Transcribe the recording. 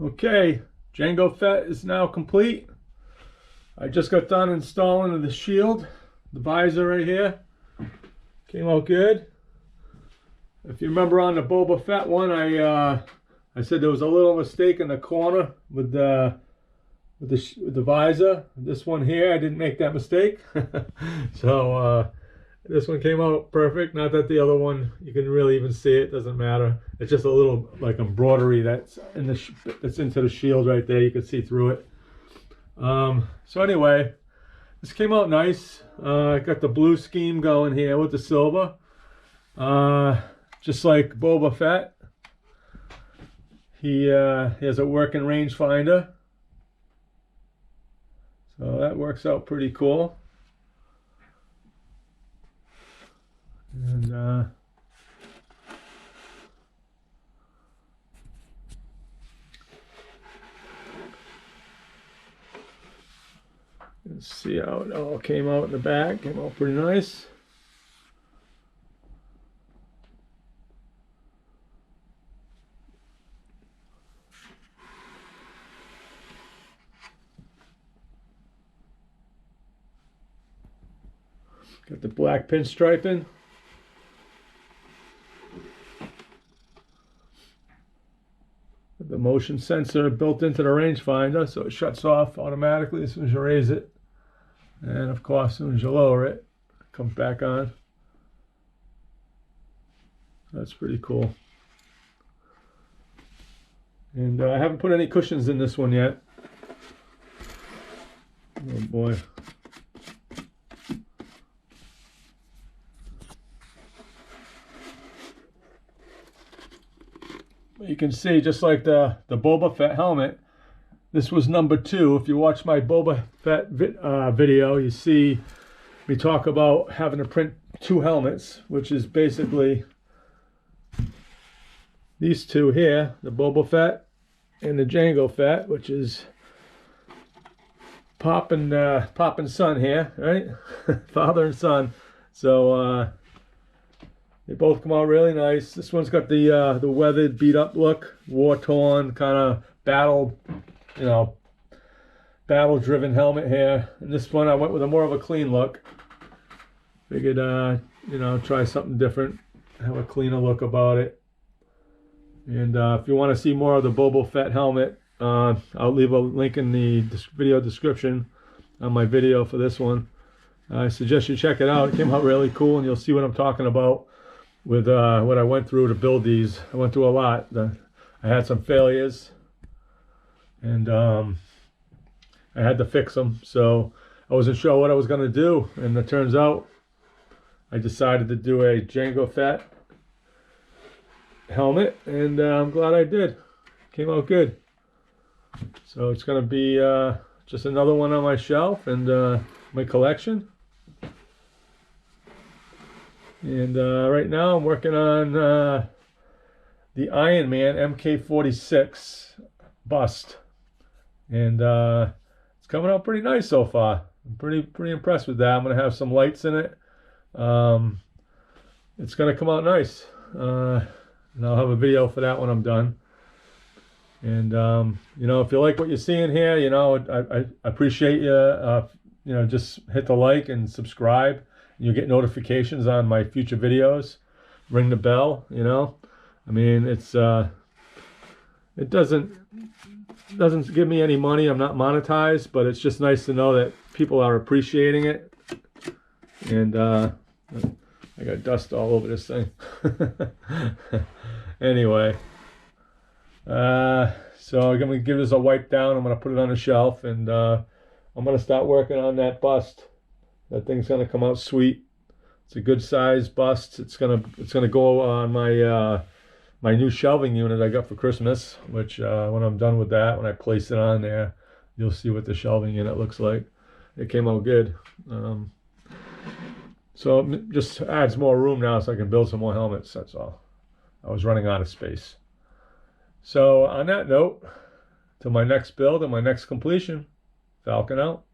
Okay, Jango Fett is now complete. I just got done installing the shield, the visor right here. Came out good. If you remember on the Boba Fett one, I said there was a little mistake in the corner with the visor. This one here, I didn't make that mistake. So this one came out perfect. Not that the other one you can really even see it. Doesn't matter. It's just a little like embroidery that's that's into the shield right there. You can see through it. So anyway, this came out nice. I got the blue scheme going here with the silver. Just like Boba Fett. He has a working rangefinder. So that works out pretty cool. And let's see how it all came out in the back. Came out pretty nice. Got the black pinstriping. The motion sensor built into the rangefinder, so it shuts off automatically as soon as you raise it. And of course, as soon as you lower it, it comes back on. That's pretty cool. And I haven't put any cushions in this one yet. Oh boy. You can see, just like the Boba Fett helmet, this was number 2. If you watch my Boba Fett video, you see me talk about having to print 2 helmets, which is basically these 2 here, the Boba Fett and the Jango Fett, which is Pop and son here, right? Father and son. So they both come out really nice. This one's got the weathered, beat up look, war torn, kind of battle driven helmet here. And this one I went with a more of a clean look. Figured try something different, have a cleaner look about it. And if you want to see more of the Boba Fett helmet, I'll leave a link in the video description on my video for this one. I suggest you check it out. It came out really cool, and you'll see what I'm talking about with what I went through to build these. I went through a lot. I had some failures, and I had to fix them. So I wasn't sure what I was going to do, and it turns out I decided to do a Jango Fett helmet, and I'm glad I did. Came out good. So it's going to be just another one on my shelf and my collection. And right now I'm working on the Iron Man MK46 bust, and it's coming out pretty nice so far. I'm pretty impressed with that. I'm gonna have some lights in it. It's gonna come out nice, and I'll have a video for that when I'm done. And if you like what you're seeing here, I appreciate you. Just hit the like and subscribe. You'll get notifications on my future videos. Ring the bell, I mean, it doesn't give me any money. I'm not monetized, but it's just nice to know that people are appreciating it. And I got dust all over this thing. Anyway, so I'm gonna give this a wipe down. I'm gonna put it on a shelf, and I'm gonna start working on that bust. That thing's gonna come out sweet. It's a good size bust. It's gonna go on my my new shelving unit I got for Christmas. Which when I'm done with that, when I place it on there, you'll see what the shelving unit looks like. It came out good. So it just adds more room now, so I can build some more helmets. That's all. I was running out of space. So on that note, till my next build and my next completion, Falcon out.